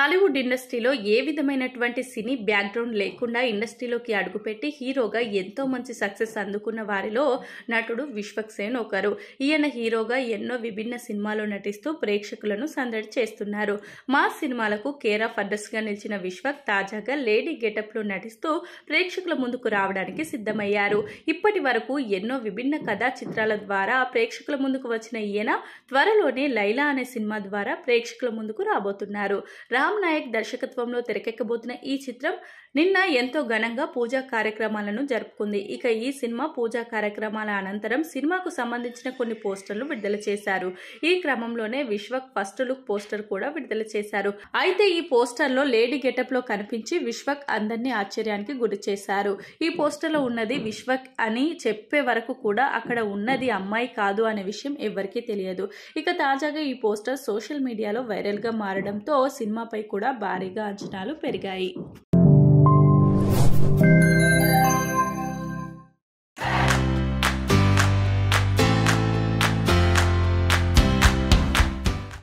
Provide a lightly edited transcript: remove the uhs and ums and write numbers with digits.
టాలీవుడ్ ఇండస్ట్రీలో ఏ విధమైనటువంటి cine background లేకుండా ఇండస్ట్రీలోకి అడుగుపెట్టి హీరోగా ఎంతో మంచి సక్సెస్ అందుకున్న వారిలో నటుడు విశ్వక్ సేన్ ఒకరు. ఈయన హీరోగా ఎన్నో విభిన్న సినిమాల్లో నటిస్తూ ప్రేక్షకులను సందడి చేస్తున్నారు. మాస్ సినిమాలకు కేర్ ఆఫ్ అడ్రస్ గా నిలిచిన విశ్వక్ తాజాగా లేడీ గెటప్ లో నటిస్తూ ప్రేక్షకుల ముందుకు రావడానికి సిద్ధమయ్యారు. ఇప్పటి వరకు ఎన్నో విభిన్న కథా చిత్రాల ద్వారా ప్రేక్షకుల ముందుకు వచ్చిన ఈయన త్వరలోనే లైలా అనే సినిమా ద్వారా ప్రేక్షకుల ముందుకు రాబోతున్నారు. రామ్ నాయక్ దర్శకత్వంలో తెరకెక్కబోతున్న ఈ చిత్రం నిన్న ఎంతో ఘనంగా పూజా కార్యక్రమాలను జరుపుకుంది. ఇక ఈ సినిమా పూజా కార్యక్రమాల అనంతరం సినిమాకు సంబంధించిన కొన్ని పోస్టర్లు విడుదల చేశారు. ఈ క్రమంలోనే విశ్వక్ ఫస్ట్ లుక్ పోస్టర్ కూడా విడుదల చేశారు. అయితే ఈ పోస్టర్ లో లేడీ గెటప్ లో కనిపించి విశ్వక్ అందరినీ ఆశ్చర్యానికి గురి చేశారు. ఈ పోస్టర్ లో ఉన్నది విశ్వక్ అని చెప్పే వరకు కూడా అక్కడ ఉన్నది అమ్మాయి కాదు అనే విషయం ఎవరికీ తెలియదు. ఇక తాజాగా ఈ పోస్టర్ సోషల్ మీడియాలో వైరల్ గా మారడంతో సినిమాపై కూడా భారీగా అంచనాలు పెరిగాయి.